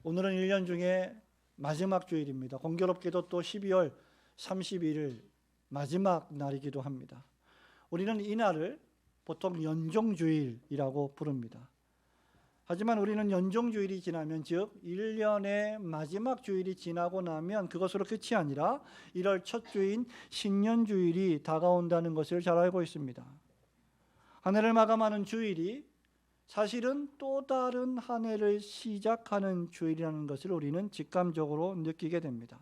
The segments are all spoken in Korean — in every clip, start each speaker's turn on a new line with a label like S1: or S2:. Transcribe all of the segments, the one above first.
S1: 오늘은 1년 중에 마지막 주일입니다. 공교롭게도 또 12월 31일 마지막 날이기도 합니다. 우리는 이 날을 보통 연종주일이라고 부릅니다. 하지만 우리는 연종주일이 지나면, 즉 1년의 마지막 주일이 지나고 나면 그것으로 끝이 아니라 1월 첫 주인 신년주일이 다가온다는 것을 잘 알고 있습니다. 한 해를 마감하는 주일이 사실은 또 다른 한 해를 시작하는 주일이라는 것을 우리는 직감적으로 느끼게 됩니다.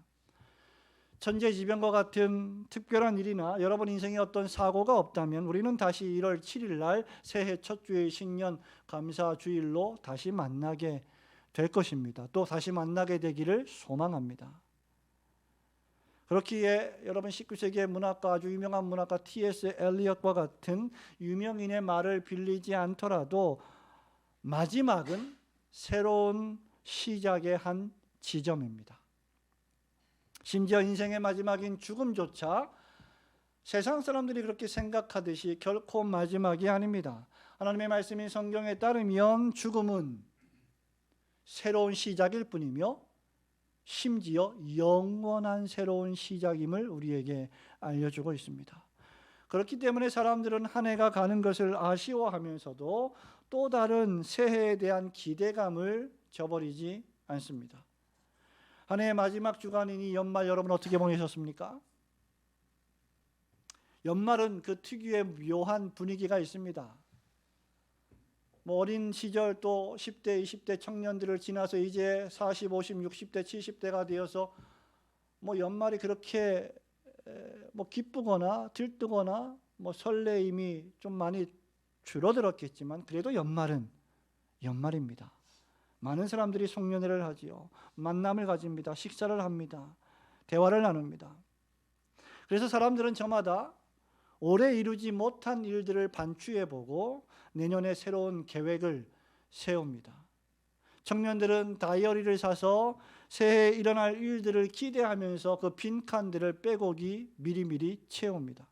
S1: 천재지변과 같은 특별한 일이나 여러분 인생에 어떤 사고가 없다면 우리는 다시 1월 7일 날 새해 첫 주일 신년 감사주일로 다시 만나게 될 것입니다. 또 다시 만나게 되기를 소망합니다. 그렇기에 여러분 19세기의 문학가, 아주 유명한 문학가 T.S. 엘리엇과 같은 유명인의 말을 빌리지 않더라도 마지막은 새로운 시작의 한 지점입니다. 심지어 인생의 마지막인 죽음조차 세상 사람들이 그렇게 생각하듯이 결코 마지막이 아닙니다. 하나님의 말씀인 성경에 따르면 죽음은 새로운 시작일 뿐이며 심지어 영원한 새로운 시작임을 우리에게 알려주고 있습니다. 그렇기 때문에 사람들은 한 해가 가는 것을 아쉬워하면서도 또 다른 새해에 대한 기대감을 저버리지 않습니다. 한 해의 마지막 주간인 이 연말 여러분 어떻게 보내셨습니까? 연말은 그 특유의 묘한 분위기가 있습니다. 어린 시절 또 10대, 20대 청년들을 지나서 이제 40, 50, 60대, 70대가 되어서 연말이 그렇게 기쁘거나 들뜨거나 설레임이 좀 많이 줄어들었겠지만 그래도 연말은 연말입니다. 많은 사람들이 송년회를 하지요. 만남을 가집니다. 식사를 합니다. 대화를 나눕니다. 그래서 사람들은 저마다 올해 이루지 못한 일들을 반추해보고 내년에 새로운 계획을 세웁니다. 청년들은 다이어리를 사서 새해에 일어날 일들을 기대하면서 그 빈칸들을 빼곡히 미리미리 채웁니다.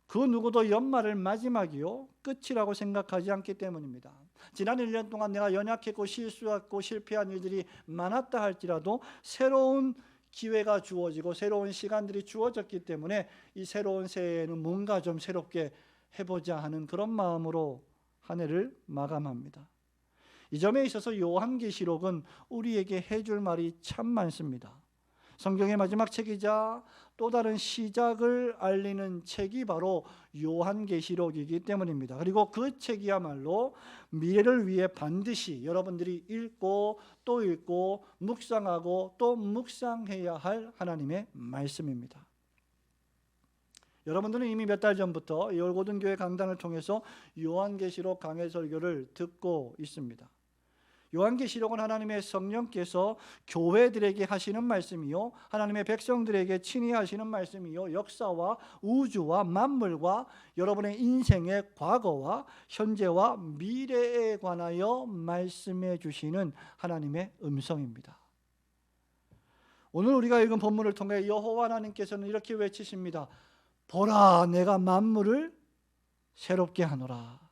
S1: 그 누구도 연말을 마지막이요 끝이라고 생각하지 않기 때문입니다. 지난 1년 동안 내가 연약했고 실수했고 실패한 일들이 많았다 할지라도 새로운 기회가 주어지고 새로운 시간들이 주어졌기 때문에 이 새로운 새해에는 뭔가 좀 새롭게 해보자 하는 그런 마음으로 한 해를 마감합니다. 이 점에 있어서 요한계시록은 우리에게 해줄 말이 참 많습니다. 성경의 마지막 책이자 또 다른 시작을 알리는 책이 바로 요한계시록이기 때문입니다. 그리고 그 책이야말로 미래를 위해 반드시 여러분들이 읽고 또 읽고 묵상하고 또 묵상해야 할 하나님의 말씀입니다. 여러분들은 이미 몇 달 전부터 열고등교회 강단을 통해서 요한계시록 강해 설교를 듣고 있습니다. 요한계시록은 하나님의 성령께서 교회들에게 하시는 말씀이요 하나님의 백성들에게 친히 하시는 말씀이요 역사와 우주와 만물과 여러분의 인생의 과거와 현재와 미래에 관하여 말씀해 주시는 하나님의 음성입니다. 오늘 우리가 읽은 본문을 통해 여호와 하나님께서는 이렇게 외치십니다. 보라, 내가 만물을 새롭게 하노라.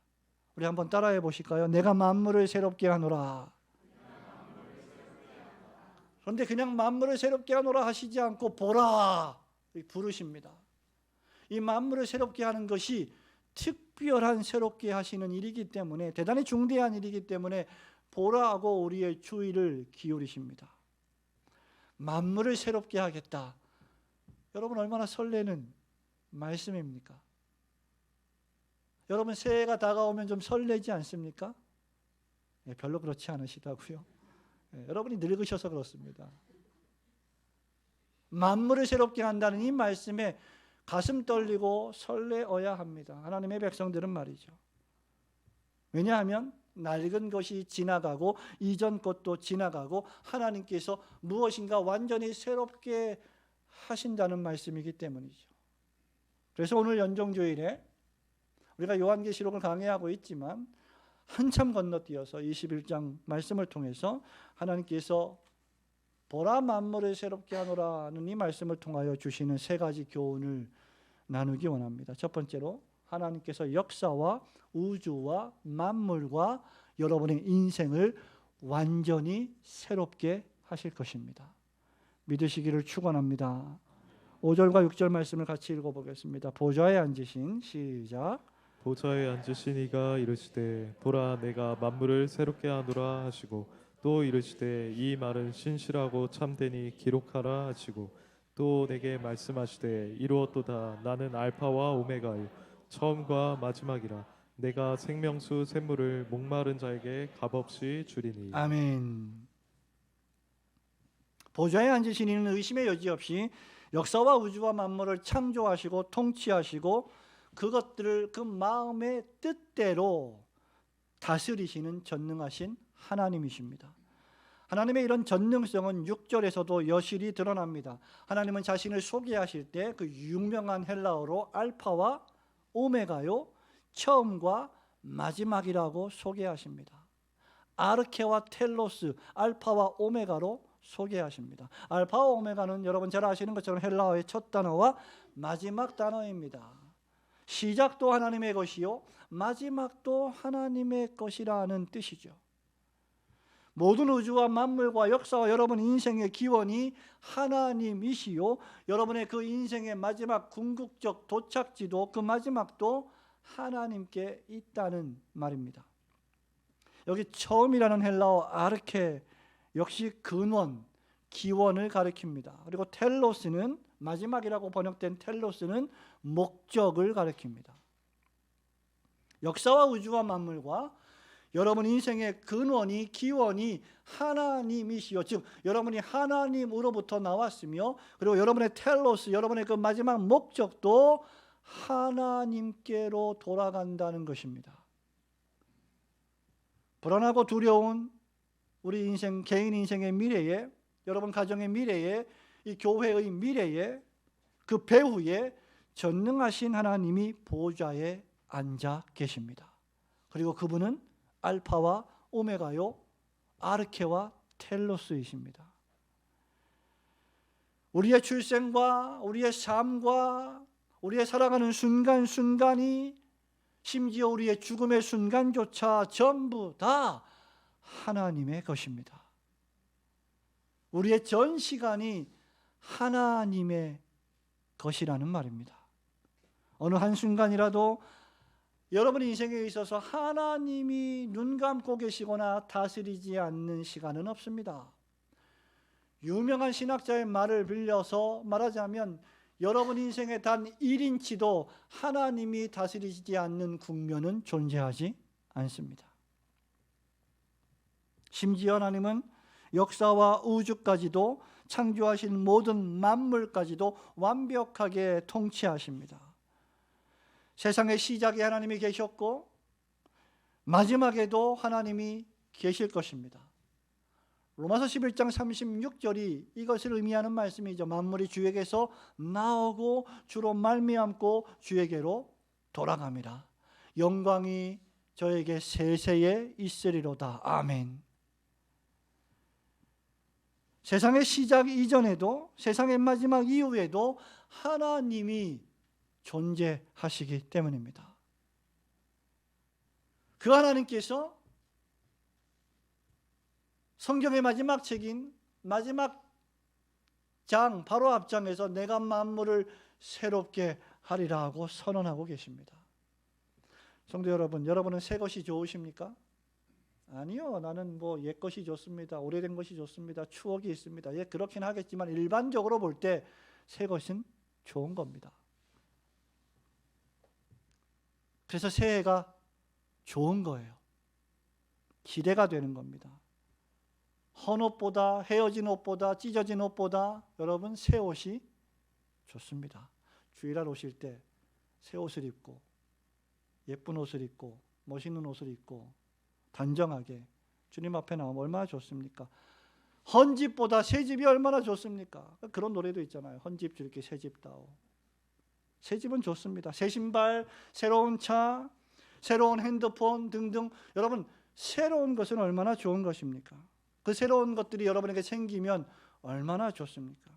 S1: 우리 한번 따라해 보실까요? 내가 만물을 새롭게 하노라. 그런데 그냥 만물을 새롭게 하노라 하시지 않고 보라 부르십니다. 이 만물을 새롭게 하는 것이 특별한 새롭게 하시는 일이기 때문에, 대단히 중대한 일이기 때문에 보라하고 우리의 주의를 기울이십니다. 만물을 새롭게 하겠다. 여러분 얼마나 설레는 말씀입니까? 여러분 새해가 다가오면 좀 설레지 않습니까? 별로 그렇지 않으시다고요? 여러분이 늙으셔서 그렇습니다. 만물을 새롭게 한다는 이 말씀에 가슴 떨리고 설레어야 합니다. 하나님의 백성들은 말이죠. 왜냐하면 낡은 것이 지나가고 이전 것도 지나가고 하나님께서 무엇인가 완전히 새롭게 하신다는 말씀이기 때문이죠. 그래서 오늘 연종주일에 우리가 요한계시록을 강해하고 있지만 한참 건너뛰어서 21장 말씀을 통해서 하나님께서 보라 만물을 새롭게 하노라는 이 말씀을 통하여 주시는 세 가지 교훈을 나누기 원합니다. 첫 번째로 하나님께서 역사와 우주와 만물과 여러분의 인생을 완전히 새롭게 하실 것입니다. 믿으시기를 축원합니다. 5절과 6절 말씀을 같이 읽어보겠습니다. 보좌에 앉으신 시작.
S2: 보좌에 앉으신 이가 이르시되 보라 내가 만물을 새롭게 하노라 하시고 또 이르시되 이 말은 신실하고 참되니 기록하라 하시고 또 내게 말씀하시되 이루었도다 나는 알파와 오메가요 처음과 마지막이라 내가 생명수 샘물을 목마른 자에게 값없이 주리니.
S1: 아멘. 보좌에 앉으신 이는 의심의 여지 없이 역사와 우주와 만물을 창조하시고 통치하시고 그것들을 그 마음의 뜻대로 다스리시는 전능하신 하나님이십니다. 하나님의 이런 전능성은 6절에서도 여실히 드러납니다. 하나님은 자신을 소개하실 때 그 유명한 헬라어로 알파와 오메가요 처음과 마지막이라고 소개하십니다. 아르케와 텔로스, 알파와 오메가로 소개하십니다. 알파와 오메가는 여러분 잘 아시는 것처럼 헬라어의 첫 단어와 마지막 단어입니다. 시작도 하나님의 것이요 마지막도 하나님의 것이라는 뜻이죠. 모든 우주와 만물과 역사와 여러분 인생의 기원이 하나님이시요 여러분의 그 인생의 마지막 궁극적 도착지도 그 마지막도 하나님께 있다는 말입니다. 여기 처음이라는 헬라어 아르케 역시 근원, 기원을 가리킵니다. 그리고 텔로스는 마지막이라고 번역된 텔로스는 목적을 가리킵니다. 역사와 우주와 만물과 여러분 인생의 근원이 기원이 하나님이시요 즉 여러분이 하나님으로부터 나왔으며 그리고 여러분의 텔로스 여러분의 그 마지막 목적도 하나님께로 돌아간다는 것입니다. 불안하고 두려운 우리 인생 개인 인생의 미래에 여러분 가정의 미래에 이 교회의 미래에 그 배후에 전능하신 하나님이 보좌에 앉아 계십니다. 그리고 그분은 알파와 오메가요 아르케와 텔로스이십니다. 우리의 출생과 우리의 삶과 우리의 살아가는 순간순간이 심지어 우리의 죽음의 순간조차 전부 다 하나님의 것입니다. 우리의 전 시간이 하나님의 것이라는 말입니다. 어느 한순간이라도 여러분 인생에 있어서 하나님이 눈 감고 계시거나 다스리지 않는 시간은 없습니다. 유명한 신학자의 말을 빌려서 말하자면 여러분 인생의 단 1인치도 하나님이 다스리지 않는 국면은 존재하지 않습니다. 심지어 하나님은 역사와 우주까지도 창조하신 모든 만물까지도 완벽하게 통치하십니다. 세상의 시작에 하나님이 계셨고 마지막에도 하나님이 계실 것입니다. 로마서 11장 36절이 이것을 의미하는 말씀이죠. 만물이 주에게서 나오고 주로 말미암고 주에게로 돌아갑니다. 영광이 저에게 세세에 있으리로다. 아멘. 세상의 시작 이전에도 세상의 마지막 이후에도 하나님이 존재하시기 때문입니다. 그 하나님께서 성경의 마지막 책인 마지막 장 바로 앞장에서 내가 만물을 새롭게 하리라 하고 선언하고 계십니다. 성도 여러분, 여러분은 새 것이 좋으십니까? 아니요, 나는 뭐 옛 것이 좋습니다. 오래된 것이 좋습니다. 추억이 있습니다. 예, 그렇긴 하겠지만 일반적으로 볼 때 새 것은 좋은 겁니다. 그래서 새해가 좋은 거예요. 기대가 되는 겁니다. 헌 옷보다, 헤어진 옷보다, 찢어진 옷보다 여러분 새 옷이 좋습니다. 주일날 오실 때 새 옷을 입고 예쁜 옷을 입고 멋있는 옷을 입고 단정하게 주님 앞에 나오면 얼마나 좋습니까? 헌 집보다 새 집이 얼마나 좋습니까? 그런 노래도 있잖아요. 헌 집 줄게 새 집다오. 새 집은 좋습니다. 새 신발, 새로운 차, 새로운 핸드폰 등등 여러분 새로운 것은 얼마나 좋은 것입니까? 그 새로운 것들이 여러분에게 생기면 얼마나 좋습니까?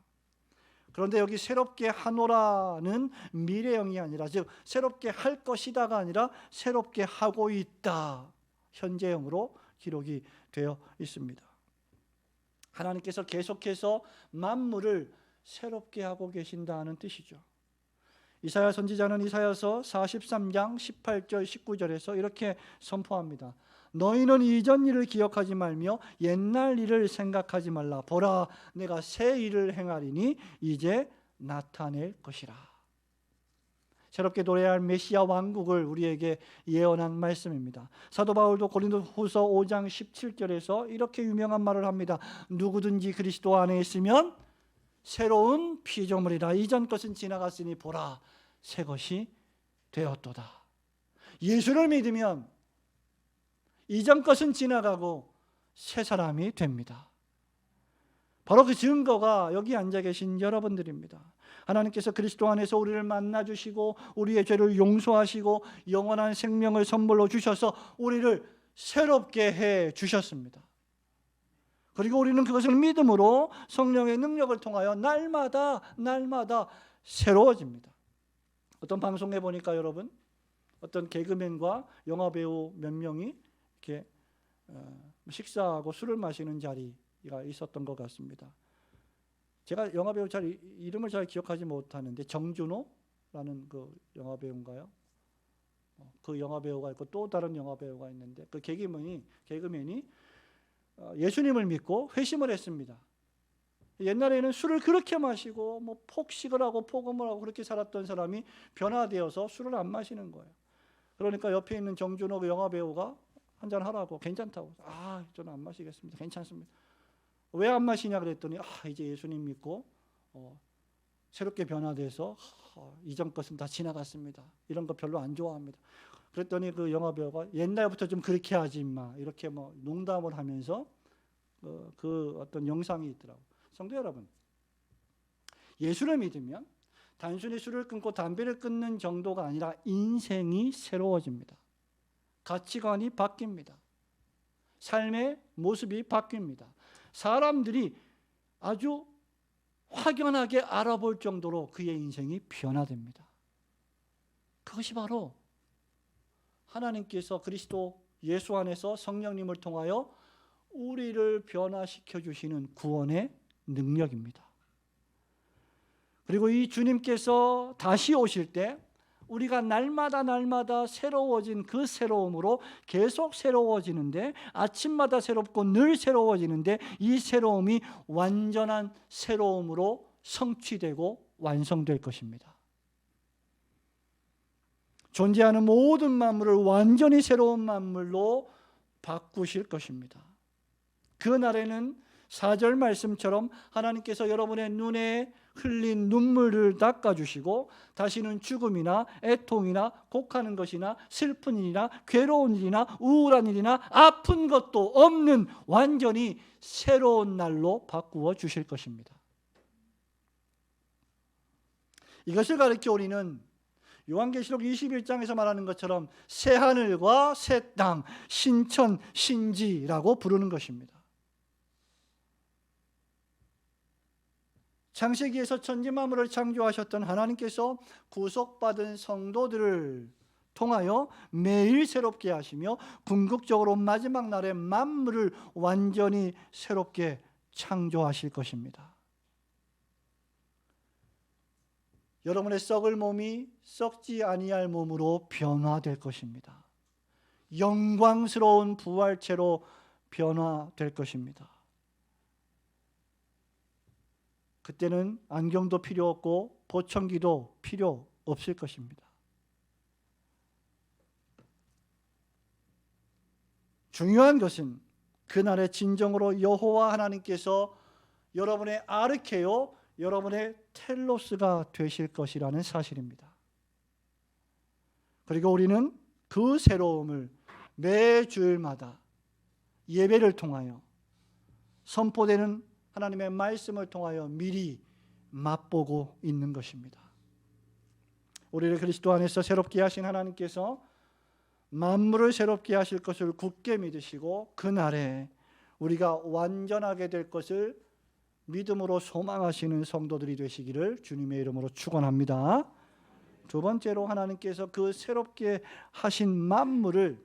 S1: 그런데 여기 새롭게 하노라는 미래형이 아니라 즉 새롭게 할 것이다가 아니라 새롭게 하고 있다 현재형으로 기록이 되어 있습니다. 하나님께서 계속해서 만물을 새롭게 하고 계신다는 뜻이죠. 이사야 선지자는 이사야서 43장 18절 19절에서 이렇게 선포합니다. 너희는 이전 일을 기억하지 말며 옛날 일을 생각하지 말라. 보라, 내가 새 일을 행하리니 이제 나타낼 것이라. 새롭게 도래할 메시아 왕국을 우리에게 예언한 말씀입니다. 사도 바울도 고린도후서 5장 17절에서 이렇게 유명한 말을 합니다. 누구든지 그리스도 안에 있으면 새로운 피조물이라. 이전 것은 지나갔으니 보라, 새 것이 되었도다. 예수를 믿으면 이전 것은 지나가고 새 사람이 됩니다. 바로 그 증거가 여기 앉아 계신 여러분들입니다. 하나님께서 그리스도 안에서 우리를 만나주시고 우리의 죄를 용서하시고 영원한 생명을 선물로 주셔서 우리를 새롭게 해 주셨습니다. 그리고 우리는 그것을 믿음으로 성령의 능력을 통하여 날마다 새로워집니다. 어떤 방송에 보니까 여러분, 어떤 개그맨과 영화배우 몇 명이 이렇게 식사하고 술을 마시는 자리가 있었던 것 같습니다. 제가 영화배우 이름을 잘 기억하지 못하는데 정준호라는 그 영화배우인가요? 그 영화배우가 있고 또 다른 영화배우가 있는데 그 개그맨이 예수님을 믿고 회심을 했습니다. 옛날에는 술을 그렇게 마시고 뭐 폭식을 하고 폭음을 하고 그렇게 살았던 사람이 변화되어서 술을 안 마시는 거예요. 그러니까 옆에 있는 정준호 그 영화배우가 한잔 하라고, 괜찮다고. 저는 안 마시겠습니다. 괜찮습니다. 왜 안 마시냐 그랬더니 이제 예수님 믿고 새롭게 변화돼서 이전 것은 다 지나갔습니다. 이런 거 별로 안 좋아합니다. 그랬더니 그 영화배우가 옛날부터 좀 그렇게 하지 마, 이렇게 뭐 농담을 하면서 그 어떤 영상이 있더라고요. 성도 여러분, 예수를 믿으면 단순히 술을 끊고 담배를 끊는 정도가 아니라 인생이 새로워집니다. 가치관이 바뀝니다. 삶의 모습이 바뀝니다. 사람들이 아주 확연하게 알아볼 정도로 그의 인생이 변화됩니다. 그것이 바로 하나님께서 그리스도 예수 안에서 성령님을 통하여 우리를 변화시켜 주시는 구원의 능력입니다. 그리고 이 주님께서 다시 오실 때 우리가 날마다 새로워진 그 새로움으로 계속 새로워지는데, 아침마다 새롭고 늘 새로워지는데 이 새로움이 완전한 새로움으로 성취되고 완성될 것입니다. 존재하는 모든 만물을 완전히 새로운 만물로 바꾸실 것입니다. 그 날에는 4절 말씀처럼 하나님께서 여러분의 눈에 흘린 눈물을 닦아주시고 다시는 죽음이나 애통이나 곡하는 것이나 슬픈 일이나 괴로운 일이나 우울한 일이나 아픈 것도 없는 완전히 새로운 날로 바꾸어 주실 것입니다. 이것을 가리켜 우리는 요한계시록 21장에서 말하는 것처럼 새 하늘과 새 땅, 신천, 신지라고 부르는 것입니다. 창세기에서 천지 만물을 창조하셨던 하나님께서 구속받은 성도들을 통하여 매일 새롭게 하시며 궁극적으로 마지막 날에 만물을 완전히 새롭게 창조하실 것입니다. 여러분의 썩을 몸이 썩지 아니할 몸으로 변화될 것입니다. 영광스러운 부활체로 변화될 것입니다. 그때는 안경도 필요 없고 보청기도 필요 없을 것입니다. 중요한 것은 그날의 진정으로 여호와 하나님께서 여러분의 아르케요, 여러분의 텔로스가 되실 것이라는 사실입니다. 그리고 우리는 그 새로움을 매 주일마다 예배를 통하여 선포되는 하나님의 말씀을 통하여 미리 맛보고 있는 것입니다. 우리를 그리스도 안에서 새롭게 하신 하나님께서 만물을 새롭게 하실 것을 굳게 믿으시고 그날에 우리가 완전하게 될 것을 믿음으로 소망하시는 성도들이 되시기를 주님의 이름으로 축원합니다. 두 번째로 하나님께서 그 새롭게 하신 만물을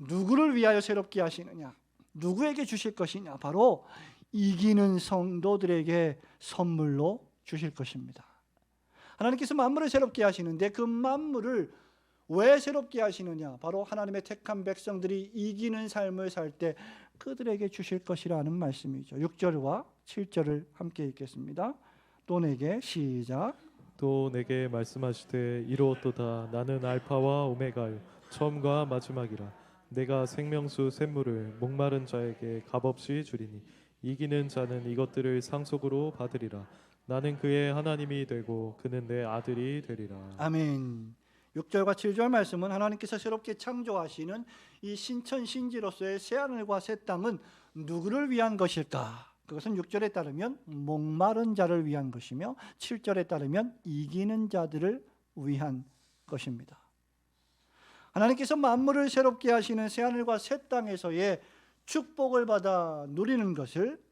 S1: 누구를 위하여 새롭게 하시느냐? 누구에게 주실 것이냐? 바로 이기는 성도들에게 선물로 주실 것입니다. 하나님께서 만물을 새롭게 하시는데 그 만물을 왜 새롭게 하시느냐? 바로 하나님의 택한 백성들이 이기는 삶을 살 때 그들에게 주실 것이라는 말씀이죠. 6절과 7절을 함께 읽겠습니다. 또 내게 시작.
S2: 또 내게 말씀하시되 이루었도다. 나는 알파와 오메가요 처음과 마지막이라. 내가 생명수 샘물을 목마른 자에게 값없이 주리니 이기는 자는 이것들을 상속으로 받으리라. 나는 그의 하나님이 되고 그는 내 아들이 되리라.
S1: 아멘. 6절과 7절 말씀은 하나님께서 새롭게 창조하시는 이 신천신지로서의 새하늘과 새 땅은 누구를 위한 것일까? 그것은 6절에 따르면 목마른 자를 위한 것이며 7절에 따르면 이기는 자들을 위한 것입니다. 하나님께서 만물을 새롭게 하시는 새하늘과 새 땅에서의 축복을 받아 누리는 것을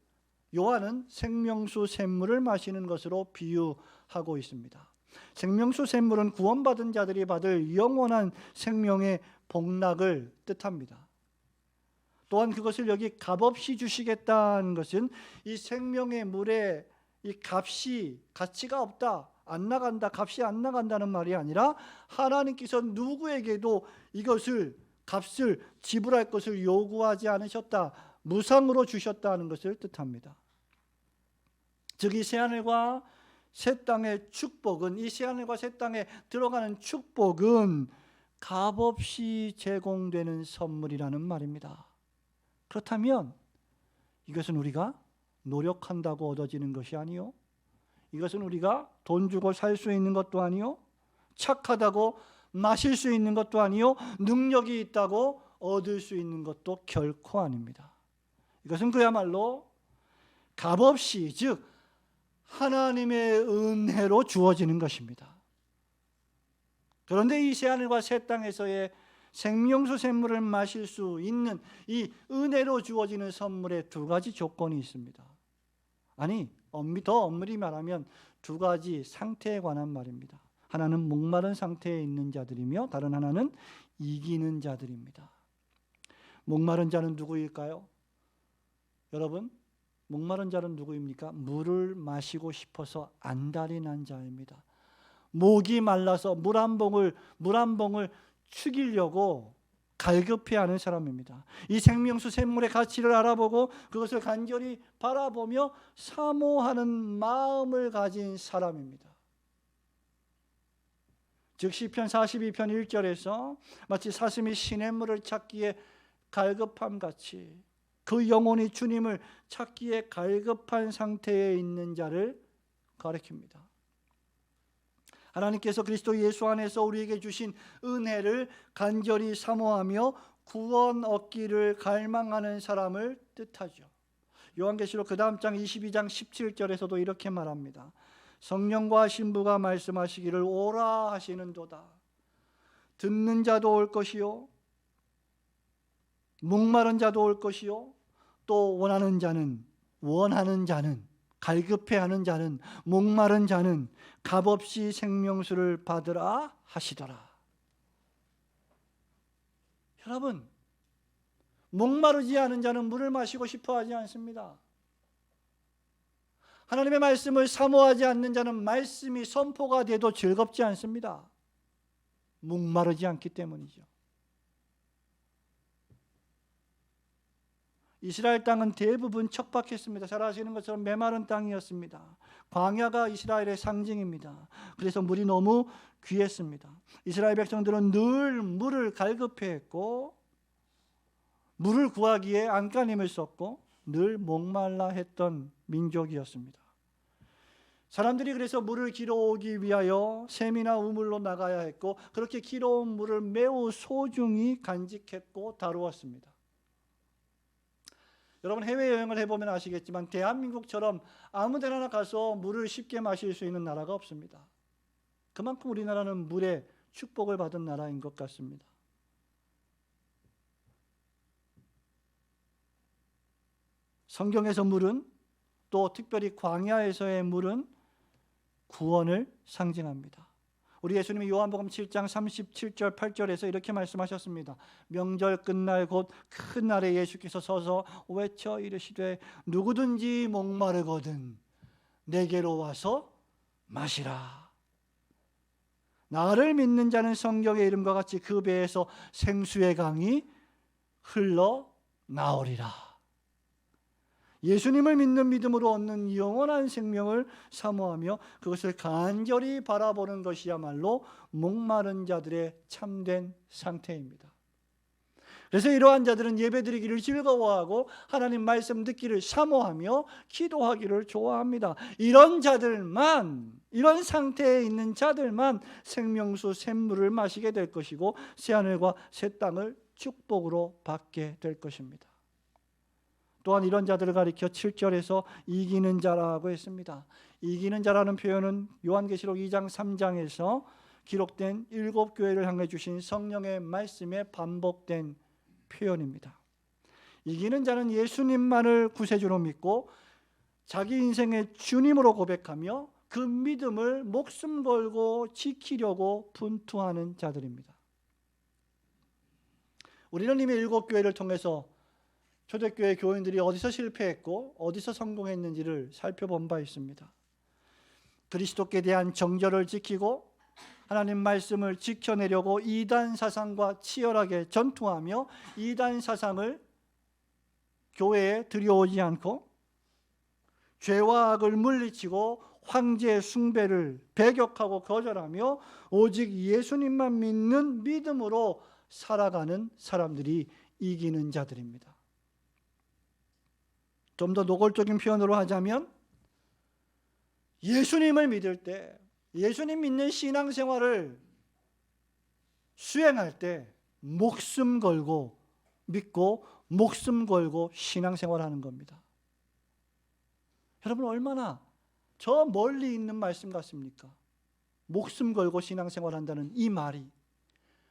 S1: 요한은 생명수 샘물을 마시는 것으로 비유하고 있습니다. 생명수 샘물은 구원받은 자들이 받을 영원한 생명의 복락을 뜻합니다. 또한 그것을 여기 값없이 주시겠다는 것은 이 생명의 물에 이 가치가 없다, 안 나간다, 값이 안 나간다는 말이 아니라 하나님께서 누구에게도 값을 지불할 것을 요구하지 않으셨다, 무상으로 주셨다는 것을 뜻합니다. 즉 이 새하늘과 새 땅의 축복은, 이 새하늘과 새 땅에 들어가는 축복은 값없이 제공되는 선물이라는 말입니다. 그렇다면 이것은 우리가 노력한다고 얻어지는 것이 아니요, 이것은 우리가 돈 주고 살 수 있는 것도 아니요, 착하다고 마실 수 있는 것도 아니요, 능력이 있다고 얻을 수 있는 것도 결코 아닙니다. 이것은 그야말로 값없이, 즉 하나님의 은혜로 주어지는 것입니다. 그런데 이 새하늘과 새 땅에서의 생명수 샘물을 마실 수 있는 이 은혜로 주어지는 선물에 두 가지 조건이 있습니다. 아니, 더 엄밀히 말하면 두 가지 상태에 관한 말입니다. 하나는 목마른 상태에 있는 자들이며 다른 하나는 이기는 자들입니다. 목마른 자는 누구일까요? 여러분, 목마른 자는 누구입니까? 물을 마시고 싶어서 안달이 난 자입니다. 목이 말라서 물 한 봉을 축이려고 갈급해하는 사람입니다. 이 생명수 샘물의 가치를 알아보고 그것을 간절히 바라보며 사모하는 마음을 가진 사람입니다. 즉 시편 42편 1절에서 마치 사슴이 시냇물을 찾기에 갈급함 같이 그 영혼이 주님을 찾기에 갈급한 상태에 있는 자를 가리킵니다. 하나님께서 그리스도 예수 안에서 우리에게 주신 은혜를 간절히 사모하며 구원 얻기를 갈망하는 사람을 뜻하죠. 요한계시록 그 다음 장 22장 17절에서도 이렇게 말합니다. 성령과 신부가 말씀하시기를 오라 하시는도다. 듣는 자도 올 것이요, 목마른 자도 올 것이요, 또 원하는 자는, 갈급해하는 자는, 목마른 자는 값없이 생명수를 받으라 하시더라. 여러분, 목마르지 않은 자는 물을 마시고 싶어 하지 않습니다. 하나님의 말씀을 사모하지 않는 자는 말씀이 선포가 돼도 즐겁지 않습니다. 목마르지 않기 때문이죠. 이스라엘 땅은 대부분 척박했습니다. 잘 아시는 것처럼 메마른 땅이었습니다. 광야가 이스라엘의 상징입니다. 그래서 물이 너무 귀했습니다. 이스라엘 백성들은 늘 물을 갈급해했고 물을 구하기에 안간힘을 썼고 늘 목말라 했던 민족이었습니다. 사람들이 그래서 물을 길어오기 위하여 샘이나 우물로 나가야 했고 그렇게 길어온 물을 매우 소중히 간직했고 다루었습니다. 여러분 해외여행을 해보면 아시겠지만 대한민국처럼 아무 데나 가서 물을 쉽게 마실 수 있는 나라가 없습니다. 그만큼 우리나라는 물의 축복을 받은 나라인 것 같습니다. 성경에서 물은, 또 특별히 광야에서의 물은 구원을 상징합니다. 우리 예수님이 요한복음 7장 37절 8절에서 이렇게 말씀하셨습니다. 명절 끝날 곧 큰 날에 예수께서 서서 외쳐 이르시되 누구든지 목마르거든 내게로 와서 마시라. 나를 믿는 자는 성경의 이름과 같이 그 배에서 생수의 강이 흘러 나오리라. 예수님을 믿는 믿음으로 얻는 영원한 생명을 사모하며 그것을 간절히 바라보는 것이야말로 목마른 자들의 참된 상태입니다. 그래서 이러한 자들은 예배드리기를 즐거워하고 하나님 말씀 듣기를 사모하며 기도하기를 좋아합니다. 이런 자들만, 이런 상태에 있는 자들만 생명수 샘물을 마시게 될 것이고 새하늘과 새 땅을 축복으로 받게 될 것입니다. 또한 이런 자들을 가리켜 7절에서 이기는 자라고 했습니다. 이기는 자라는 표현은 요한계시록 2장 3장에서 기록된 7교회를 향해 주신 성령의 말씀에 반복된 표현입니다. 이기는 자는 예수님만을 구세주로 믿고 자기 인생의 주님으로 고백하며 그 믿음을 목숨 걸고 지키려고 분투하는 자들입니다. 우리는 이미 7교회를 통해서 초대교회 교인들이 어디서 실패했고 어디서 성공했는지를 살펴본 바 있습니다. 그리스도께 대한 정절을 지키고 하나님 말씀을 지켜내려고 이단 사상과 치열하게 전투하며 이단 사상을 교회에 들여오지 않고 죄와 악을 물리치고 황제 숭배를 배격하고 거절하며 오직 예수님만 믿는 믿음으로 살아가는 사람들이 이기는 자들입니다. 좀 더 노골적인 표현으로 하자면 예수님을 믿을 때, 예수님 믿는 신앙생활을 수행할 때 목숨 걸고 믿고 목숨 걸고 신앙생활하는 겁니다. 여러분 얼마나 저 멀리 있는 말씀 같습니까? 목숨 걸고 신앙생활한다는 이 말이.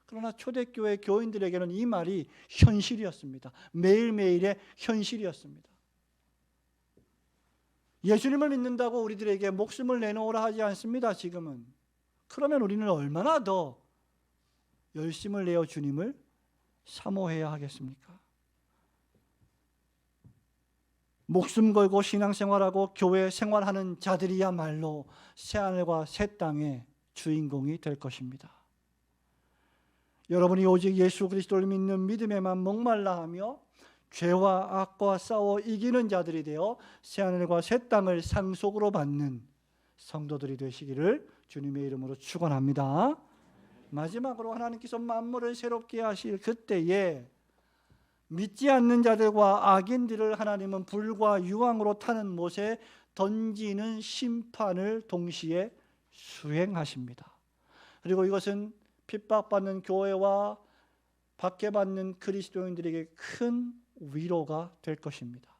S1: 그러나 초대교회 교인들에게는 이 말이 현실이었습니다. 매일매일의 현실이었습니다. 예수님을 믿는다고 우리들에게 목숨을 내놓으라 하지 않습니다. 지금은. 그러면 우리는 얼마나 더 열심을 내어 주님을 사모해야 하겠습니까? 목숨 걸고 신앙생활하고 교회 생활하는 자들이야말로 새하늘과 새 땅의 주인공이 될 것입니다. 여러분이 오직 예수 그리스도를 믿는 믿음에만 목말라 하며 죄와 악과 싸워 이기는 자들이 되어 새하늘과 새 땅을 상속으로 받는 성도들이 되시기를 주님의 이름으로 축원합니다. 마지막으로 하나님께서 만물을 새롭게 하실 그때에 믿지 않는 자들과 악인들을 하나님은 불과 유황으로 타는 못에 던지는 심판을 동시에 수행하십니다. 그리고 이것은 핍박받는 교회와 박해받는 그리스도인들에게 큰 위로가 될 것입니다.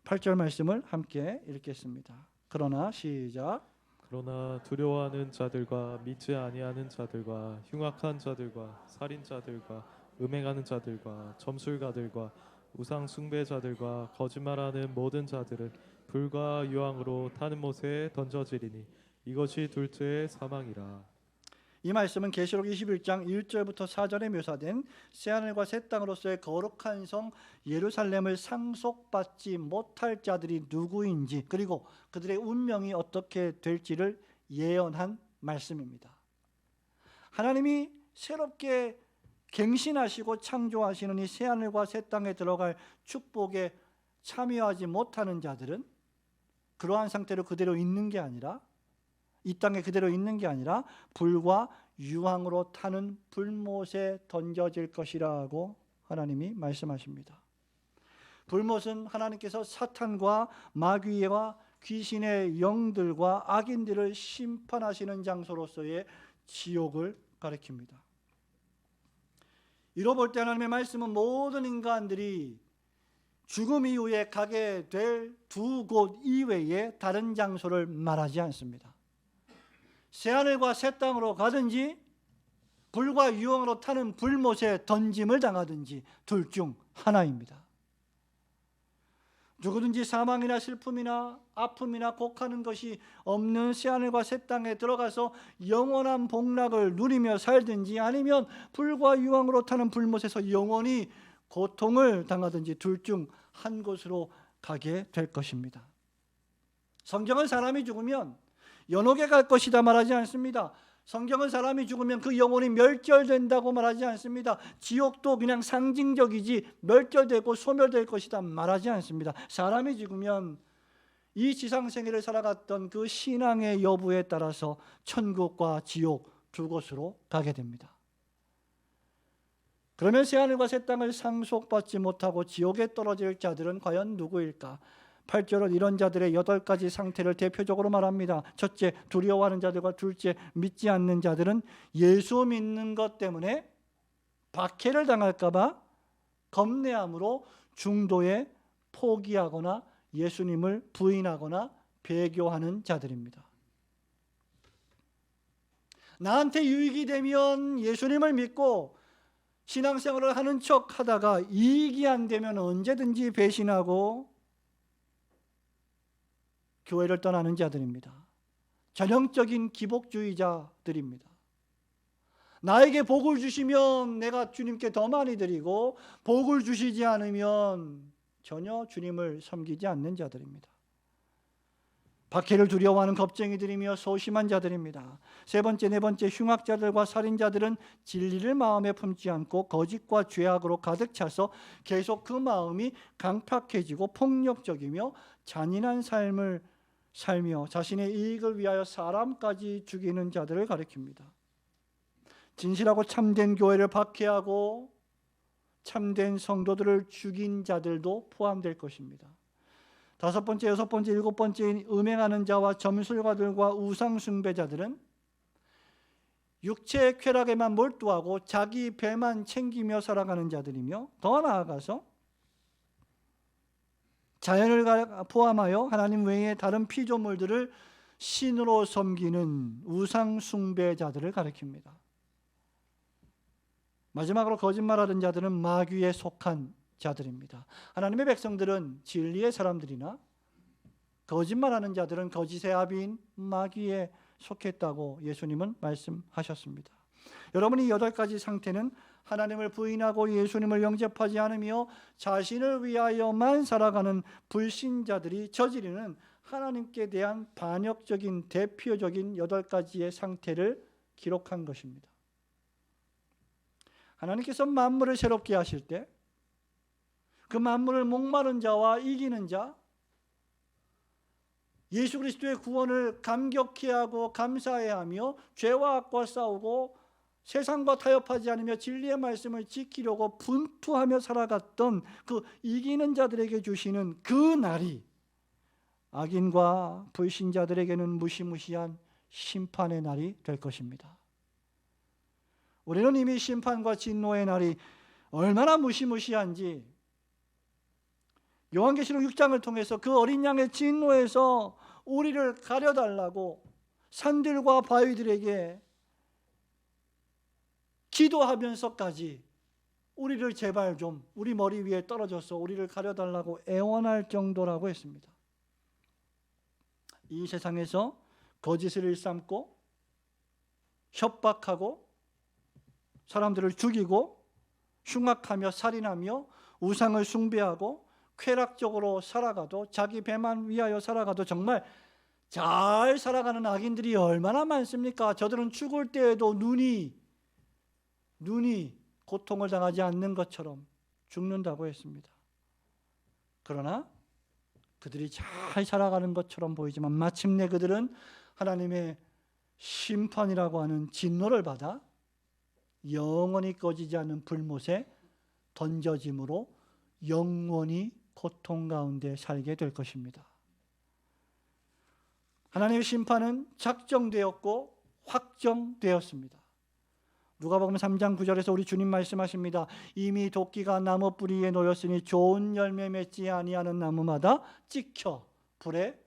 S1: 8절 말씀을 함께 읽겠습니다. 그러나 시작.
S2: 그러나 두려워하는 자들과 믿지 아니하는 자들과 흉악한 자들과 살인자들과 음행하는 자들과 점술가들과 우상 숭배자들과 거짓말하는 모든 자들은 불과 유황으로 타는 못에 던져지리니 이것이 둘째의 사망이라.
S1: 이 말씀은 계시록 21장 1절부터 4절에 묘사된 새하늘과 새 땅으로서의 거룩한 성 예루살렘을 상속받지 못할 자들이 누구인지 그리고 그들의 운명이 어떻게 될지를 예언한 말씀입니다. 하나님이 새롭게 갱신하시고 창조하시는 이 새하늘과 새 땅에 들어갈 축복에 참여하지 못하는 자들은 그러한 상태로 그대로 있는 게 아니라 이 땅에 그대로 있는 게 아니라 불과 유황으로 타는 불못에 던져질 것이라고 하나님이 말씀하십니다. 불못은 하나님께서 사탄과 마귀와 귀신의 영들과 악인들을 심판하시는 장소로서의 지옥을 가리킵니다. 이로 볼 때 하나님의 말씀은 모든 인간들이 죽음 이후에 가게 될 두 곳 이외에 다른 장소를 말하지 않습니다. 새하늘과 새 땅으로 가든지 불과 유황으로 타는 불못에 던짐을 당하든지 둘 중 하나입니다. 누구든지 사망이나 슬픔이나 아픔이나 곡하는 것이 없는 새하늘과 새 땅에 들어가서 영원한 복락을 누리며 살든지 아니면 불과 유황으로 타는 불못에서 영원히 고통을 당하든지 둘 중 한 곳으로 가게 될 것입니다. 성경은 사람이 죽으면 연옥에 갈 것이다 말하지 않습니다. 성경은 사람이 죽으면 그 영혼이 멸절된다고 말하지 않습니다. 지옥도 그냥 상징적이지 멸절되고 소멸될 것이다 말하지 않습니다. 사람이 죽으면 이 지상생애를 살아갔던 그 신앙의 여부에 따라서 천국과 지옥 두 곳으로 가게 됩니다. 그러면 새하늘과 새 땅을 상속받지 못하고 지옥에 떨어질 자들은 과연 누구일까? 8절은 이런 자들의 8가지 상태를 대표적으로 말합니다. 첫째, 두려워하는 자들과 둘째, 믿지 않는 자들은 예수 믿는 것 때문에 박해를 당할까 봐 겁내함으로 중도에 포기하거나 예수님을 부인하거나 배교하는 자들입니다. 나한테 유익이 되면 예수님을 믿고 신앙생활을 하는 척 하다가 이익이 안 되면 언제든지 배신하고 교회를 떠나는 자들입니다. 전형적인 기복주의자들입니다. 나에게 복을 주시면 내가 주님께 더 많이 드리고 복을 주시지 않으면 전혀 주님을 섬기지 않는 자들입니다. 박해를 두려워하는 겁쟁이들이며 소심한 자들입니다. 세 번째, 네 번째, 흉악자들과 살인자들은 진리를 마음에 품지 않고 거짓과 죄악으로 가득 차서 계속 그 마음이 강팍해지고 폭력적이며 잔인한 삶을 살며 자신의 이익을 위하여 사람까지 죽이는 자들을 가리킵니다. 진실하고 참된 교회를 박해하고 참된 성도들을 죽인 자들도 포함될 것입니다. 다섯 번째, 여섯 번째, 일곱 번째인 음행하는 자와 점술가들과 우상 숭배자들은 육체의 쾌락에만 몰두하고 자기 배만 챙기며 살아가는 자들이며 더 나아가서 자연을 포함하여 하나님 외에 다른 피조물들을 신으로 섬기는 우상 숭배자들을 가리킵니다. 마지막으로 거짓말하는 자들은 마귀에 속한 자들입니다. 하나님의 백성들은 진리의 사람들이나 거짓말하는 자들은 거짓의 아비인 마귀에 속했다고 예수님은 말씀하셨습니다. 여러분이 8가지 상태는 하나님을 부인하고 예수님을 영접하지 않으며 자신을 위하여만 살아가는 불신자들이 저지르는 하나님께 대한 반역적인 대표적인 8가지의 상태를 기록한 것입니다. 하나님께서 만물을 새롭게 하실 때 그 만물을 목마른 자와 이기는 자, 예수 그리스도의 구원을 감격해하고 감사해하며 죄와 악과 싸우고 세상과 타협하지 않으며 진리의 말씀을 지키려고 분투하며 살아갔던 그 이기는 자들에게 주시는 그 날이 악인과 불신자들에게는 무시무시한 심판의 날이 될 것입니다. 우리는 이미 심판과 진노의 날이 얼마나 무시무시한지 요한계시록 6장을 통해서 그 어린 양의 진노에서 우리를 가려달라고 산들과 바위들에게 기도하면서까지 우리를 제발 좀 우리 머리 위에 떨어져서 우리를 가려달라고 애원할 정도라고 했습니다. 이 세상에서 거짓을 일삼고 협박하고 사람들을 죽이고 흉악하며 살인하며 우상을 숭배하고 쾌락적으로 살아가도 자기 배만 위하여 살아가도 정말 잘 살아가는 악인들이 얼마나 많습니까? 저들은 죽을 때에도 눈이 고통을 당하지 않는 것처럼 죽는다고 했습니다. 그러나 그들이 잘 살아가는 것처럼 보이지만 마침내 그들은 하나님의 심판이라고 하는 진노를 받아 영원히 꺼지지 않는 불못에 던져짐으로 영원히 고통 가운데 살게 될 것입니다. 하나님의 심판은 작정되었고 확정되었습니다. 누가복음 3장 9절에서 우리 주님 말씀하십니다. 이미 도끼가 나무 뿌리에 놓였으니 좋은 열매 맺지 아니하는 나무마다 찍혀 불에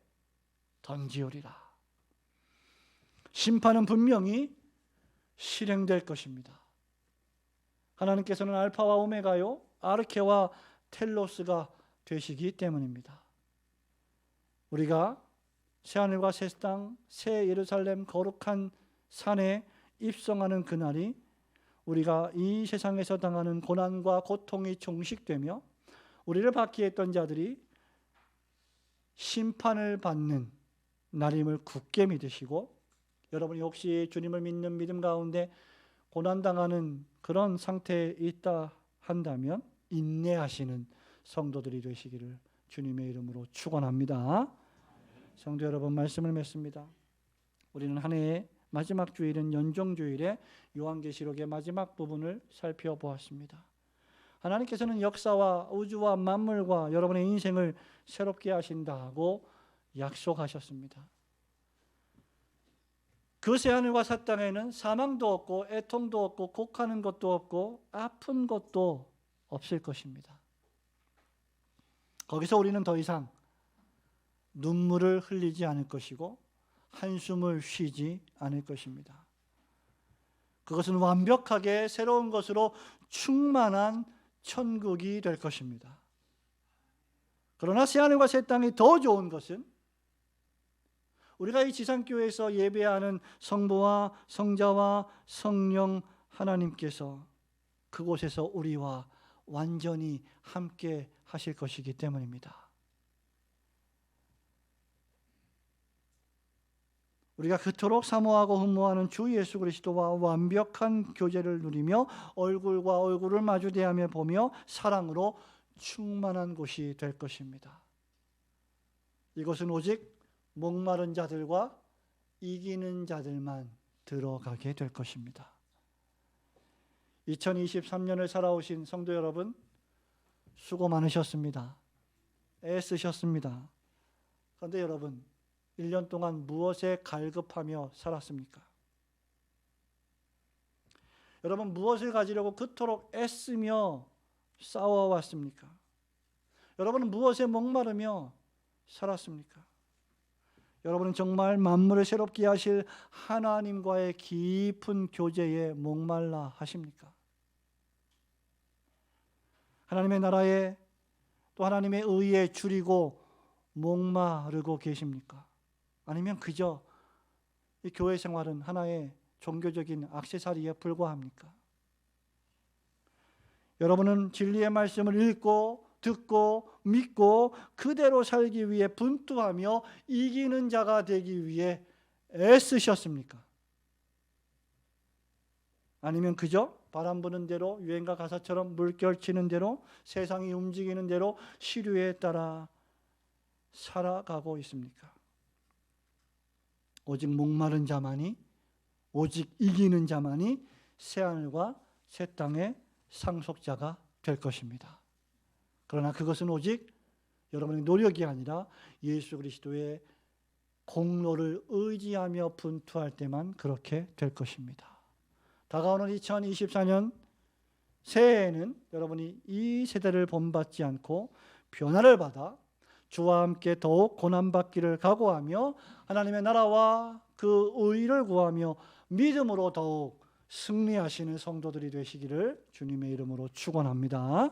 S1: 던지우리라. 심판은 분명히 실행될 것입니다. 하나님께서는 알파와 오메가요 아르케와 텔로스가 되시기 때문입니다. 우리가 새하늘과 새 땅, 새 예루살렘 거룩한 산에 입성하는 그날이 우리가 이 세상에서 당하는 고난과 고통이 종식되며 우리를 받게 했던 자들이 심판을 받는 날임을 굳게 믿으시고, 여러분이 혹시 주님을 믿는 믿음 가운데 고난당하는 그런 상태에 있다 한다면 인내하시는 성도들이 되시기를 주님의 이름으로 축원합니다. 성도 여러분, 말씀을 맺습니다. 우리는 한 해의 마지막 주일인 연종주일에 요한계시록의 마지막 부분을 살펴보았습니다. 하나님께서는 역사와 우주와 만물과 여러분의 인생을 새롭게 하신다고 약속하셨습니다. 그 새하늘과 새 땅에는 사망도 없고 애통도 없고 곡하는 것도 없고 아픈 것도 없을 것입니다. 거기서 우리는 더 이상 눈물을 흘리지 않을 것이고 한숨을 쉬지 않을 것입니다. 그것은 완벽하게 새로운 것으로 충만한 천국이 될 것입니다. 그러나 새하늘과 새 땅이 더 좋은 것은 우리가 이 지상교회에서 예배하는 성부와 성자와 성령 하나님께서 그곳에서 우리와 완전히 함께 하실 것이기 때문입니다. 우리가 그토록 사모하고 흠모하는 주 예수 그리스도와 완벽한 교제를 누리며 얼굴과 얼굴을 마주대하며 보며 사랑으로 충만한 곳이 될 것입니다. 이것은 오직 목마른 자들과 이기는 자들만 들어가게 될 것입니다. 2023년을 살아오신 성도 여러분, 수고 많으셨습니다. 애쓰셨습니다. 그런데 여러분, 1년 동안 무엇에 갈급하며 살았습니까? 여러분, 무엇을 가지려고 그토록 애쓰며 싸워왔습니까? 여러분은 무엇에 목마르며 살았습니까? 여러분은 정말 만물을 새롭게 하실 하나님과의 깊은 교제에 목말라 하십니까? 하나님의 나라에 또 하나님의 의에 줄이고 목마르고 계십니까? 아니면 그저 이 교회 생활은 하나의 종교적인 액세서리에 불과합니까? 여러분은 진리의 말씀을 읽고 듣고 믿고 그대로 살기 위해 분투하며 이기는 자가 되기 위해 애쓰셨습니까? 아니면 그저 바람 부는 대로 유행가 가사처럼 물결 치는 대로 세상이 움직이는 대로 시류에 따라 살아가고 있습니까? 오직 목마른 자만이, 오직 이기는 자만이 새하늘과 새 땅의 상속자가 될 것입니다. 그러나 그것은 오직 여러분의 노력이 아니라 예수 그리스도의 공로를 의지하며 분투할 때만 그렇게 될 것입니다. 다가오는 2024년 새해에는 여러분이 이 세대를 본받지 않고 변화를 받아 주와 함께 더욱 고난받기를 각오하며 하나님의 나라와 그 의를 구하며 믿음으로 더욱 승리하시는 성도들이 되시기를 주님의 이름으로 축원합니다.